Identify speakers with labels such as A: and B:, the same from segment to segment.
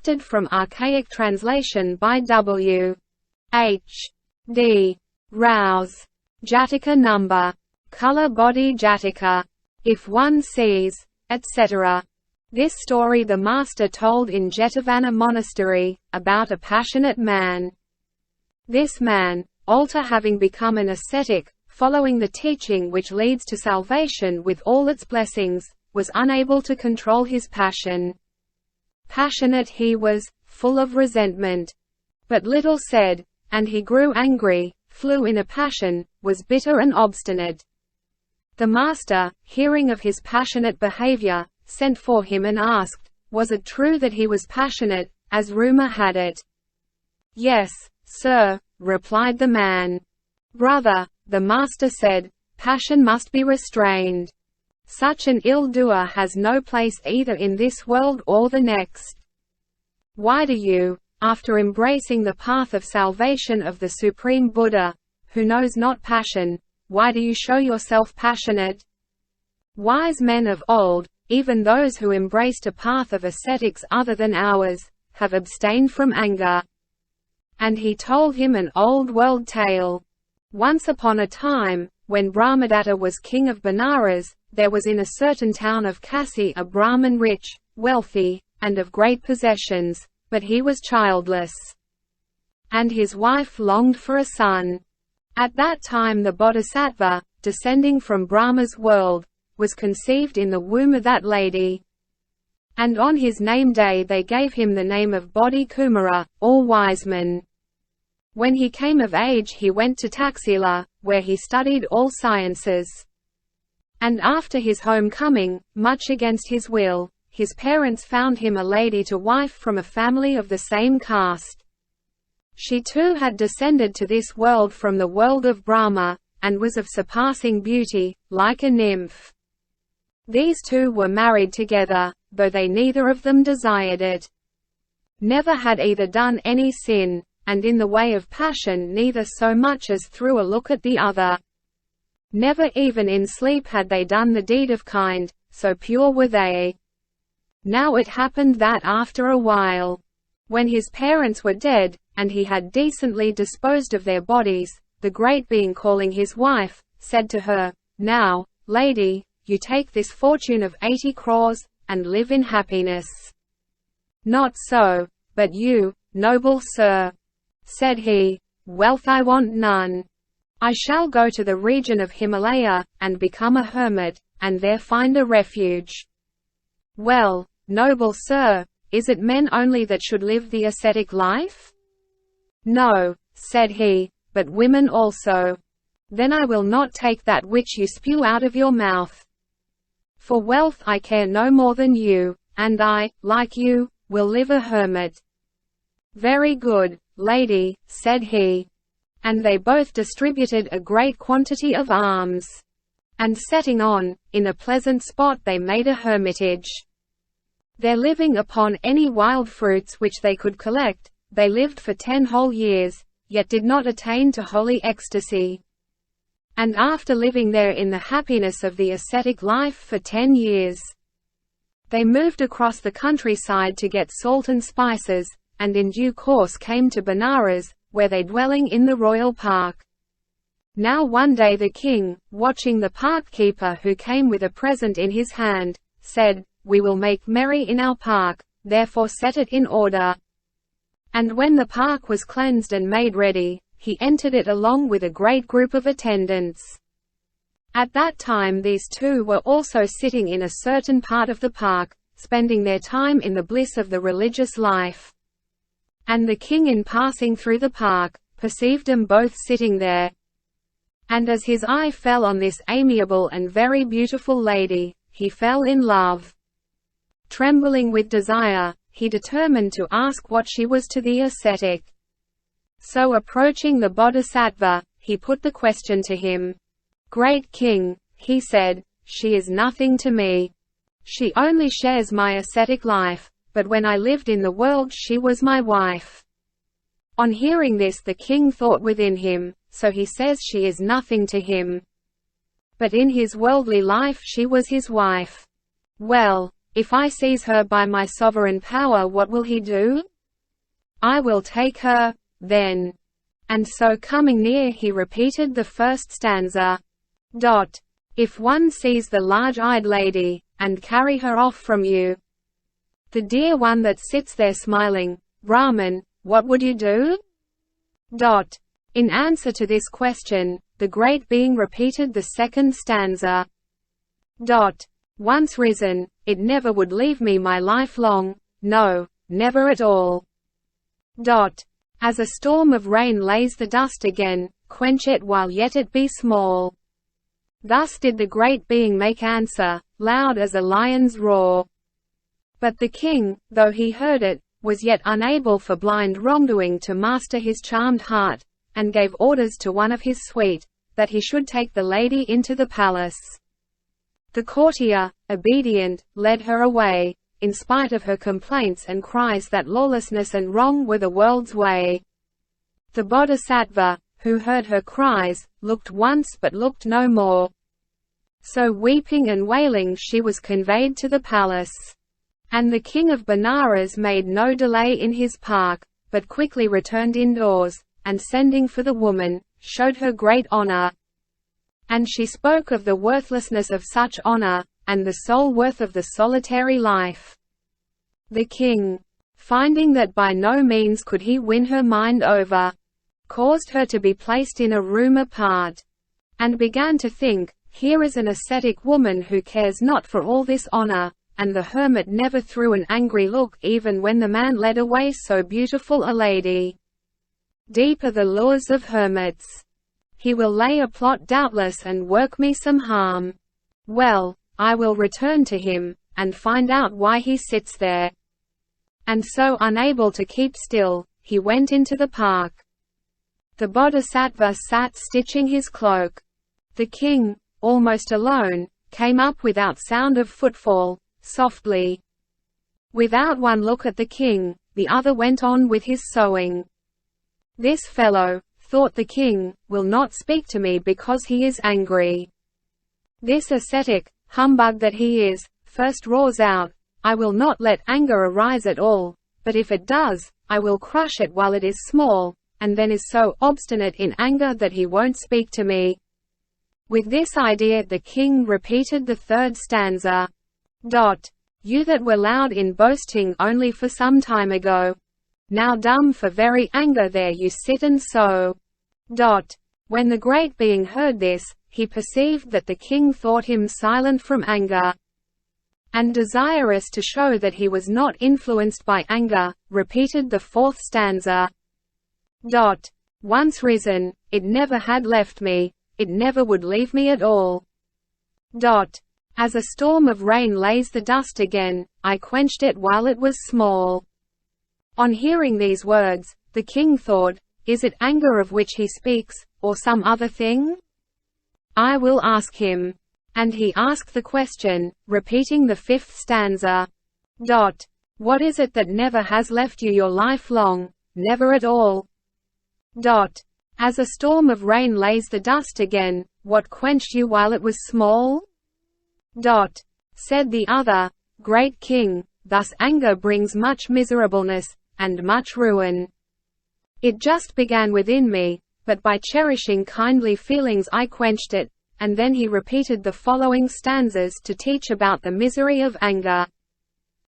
A: adapted from archaic translation by W.H.D. Rouse. Jataka number. Culla-Bodhi-Jātaka. If one sees, etc. This story the master told in Jetavana monastery, about a passionate man. This man, after having become an ascetic, following the teaching which leads to salvation with all its blessings, was unable to control his passion. Passionate he was, full of resentment. But little said, and he grew angry, flew in a passion, was bitter and obstinate. The master, hearing of his passionate behavior, sent for him and asked, was it true that he was passionate, as rumor had it? Yes, sir, replied the man. Brother, the master said, passion must be restrained. Such an ill-doer has no place either in this world or the next. Why do you, after embracing the path of salvation of the Supreme Buddha, who knows not passion, why do you show yourself passionate? Wise men of old, even those who embraced a path of ascetics other than ours, have abstained from anger. And he told him an old-world tale. Once upon a time, when Brahmadatta was king of Benares, there was in a certain town of Kasi a Brahmin rich, wealthy, and of great possessions, but he was childless. And his wife longed for a son. At that time the Bodhisattva, descending from Brahma's world, was conceived in the womb of that lady. And on his name day they gave him the name of Bodhi Kumara, or wise man. When he came of age he went to Taxila, where he studied all sciences. And after his homecoming, much against his will, his parents found him a lady to wife from a family of the same caste. She too had descended to this world from the world of Brahma, and was of surpassing beauty, like a nymph. These two were married together, though they neither of them desired it. Never had either done any sin, and in the way of passion neither so much as threw a look at the other. Never even in sleep had they done the deed of kind, so pure were they. Now it happened that after a while, when his parents were dead, and he had decently disposed of their bodies, the great being calling his wife, said to her, Now, lady, you take this fortune of 80 crores, and live in happiness. Not so, but you, noble sir, said he, wealth I want none. I shall go to the region of Himalaya, and become a hermit, and there find a refuge. Well, noble sir, is it men only that should live the ascetic life? No, said he, but women also. Then I will not take that which you spew out of your mouth. For wealth I care no more than you, and I, like you, will live a hermit. Very good, lady, said he. And they both distributed a great quantity of alms. And setting on, in a pleasant spot they made a hermitage. There living upon any wild fruits which they could collect, they lived for 10 whole years, yet did not attain to holy ecstasy. And after living there in the happiness of the ascetic life for 10 years, they moved across the countryside to get salt and spices, and in due course came to Benares, where they dwelling in the royal park. Now one day the king, watching the park keeper who came with a present in his hand, said, We will make merry in our park, therefore set it in order. And when the park was cleansed and made ready, he entered it along with a great group of attendants. At that time these two were also sitting in a certain part of the park, spending their time in the bliss of the religious life. And the king in passing through the park, perceived them both sitting there. And as his eye fell on this amiable and very beautiful lady, he fell in love. Trembling with desire, he determined to ask what she was to the ascetic. So approaching the Bodhisattva, he put the question to him. Great king, he said, she is nothing to me. She only shares my ascetic life, but when I lived in the world she was my wife. On hearing this the king thought within him, so he says she is nothing to him. But in his worldly life she was his wife. Well, If I seize her by my sovereign power, what will he do? I will take her, then. And so coming near he repeated the first stanza. If one sees the large-eyed lady, and carry her off from you, the dear one that sits there smiling, Brahman, what would you do? In answer to this question, the great being repeated the second stanza. Once risen, it never would leave me my life long, no, never at all. As a storm of rain lays the dust again, quench it while yet it be small. Thus did the great being make answer, loud as a lion's roar. But the king, though he heard it, was yet unable for blind wrongdoing to master his charmed heart, and gave orders to one of his suite, that he should take the lady into the palace. The courtier, obedient, led her away, in spite of her complaints and cries that lawlessness and wrong were the world's way. The bodhisattva, who heard her cries, looked once but looked no more. So weeping and wailing she was conveyed to the palace. And the king of Benares made no delay in his park, but quickly returned indoors, and sending for the woman, showed her great honor. And she spoke of the worthlessness of such honor, and the sole worth of the solitary life. The king, finding that by no means could he win her mind over, caused her to be placed in a room apart, and began to think, here is an ascetic woman who cares not for all this honor, and the hermit never threw an angry look even when the man led away so beautiful a lady. Deep are the laws of hermits. He will lay a plot doubtless and work me some harm. Well, I will return to him, and find out why he sits there. And so unable to keep still, he went into the park. The bodhisattva sat stitching his cloak. The king, almost alone, came up without sound of footfall, softly. Without one look at the king, the other went on with his sewing. This fellow, thought the king, will not speak to me because he is angry. This ascetic, humbug that he is, first roars out, I will not let anger arise at all, but if it does, I will crush it while it is small, and then is so obstinate in anger that he won't speak to me. With this idea the king repeated the third stanza. You that were loud in boasting only for some time ago, now dumb for very anger there you sit and sew. When the great being heard this, he perceived that the king thought him silent from anger, and desirous to show that he was not influenced by anger, repeated the fourth stanza. Once risen, it never had left me, it never would leave me at all. As a storm of rain lays the dust again, I quenched it while it was small. On hearing these words, the king thought, is it anger of which he speaks, or some other thing? I will ask him. And he asked the question, repeating the fifth stanza. What is it that never has left you your life long, never at all? As a storm of rain lays the dust again, what quenched you while it was small? Said the other, Great king, thus anger brings much miserableness, and much ruin. It just began within me, but by cherishing kindly feelings I quenched it, and then he repeated the following stanzas to teach about the misery of anger.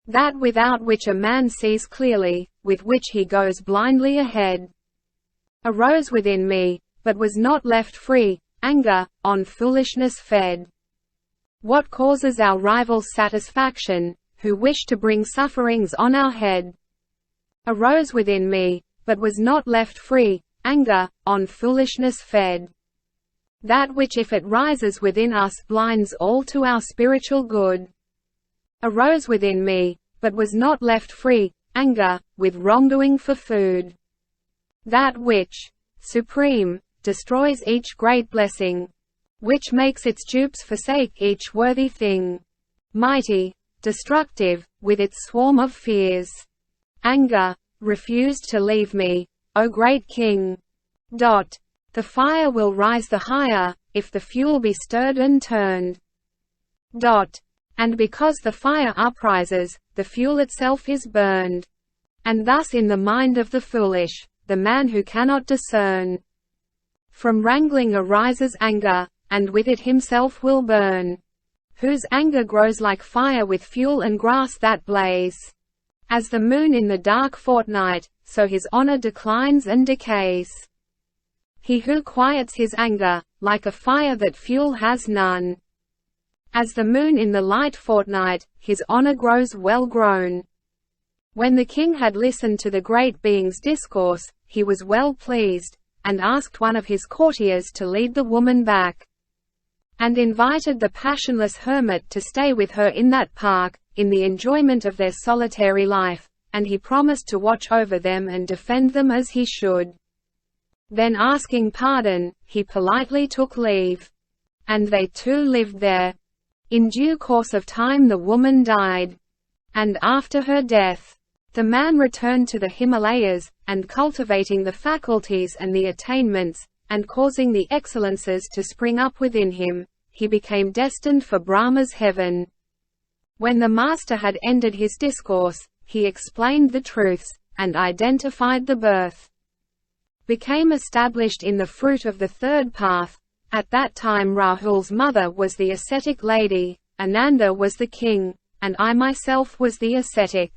A: That without which a man sees clearly, with which he goes blindly ahead. Arose within me, but was not left free, anger, on foolishness fed. What causes our rivals satisfaction, who wish to bring sufferings on our head? Arose within me, but was not left free, anger, on foolishness fed. That which if it rises within us blinds all to our spiritual good. Arose within me, but was not left free, anger, with wrongdoing for food. That which, supreme, destroys each great blessing, which makes its dupes forsake each worthy thing. Mighty, destructive, with its swarm of fears. Anger, refused to leave me, O great king. The fire will rise the higher, if the fuel be stirred and turned. And because the fire uprises, the fuel itself is burned. And thus in the mind of the foolish, the man who cannot discern. From wrangling arises anger, and with it himself will burn. Whose anger grows like fire with fuel and grass that blaze. As the moon in the dark fortnight, so his honor declines and decays. He who quiets his anger, like a fire that fuel has none. As the moon in the light fortnight, his honor grows well grown. When the king had listened to the great being's discourse, he was well pleased, and asked one of his courtiers to lead the woman back. And invited the passionless hermit to stay with her in that park, in the enjoyment of their solitary life, and he promised to watch over them and defend them as he should. Then asking pardon, he politely took leave. And they two lived there. In due course of time the woman died. And after her death, the man returned to the Himalayas, and cultivating the faculties and the attainments, and causing the excellences to spring up within him, he became destined for Brahma's heaven. When the master had ended his discourse, he explained the truths, and identified the birth. Became established in the fruit of the third path. At that time Rahul's mother was the ascetic lady, Ananda was the king, and I myself was the ascetic.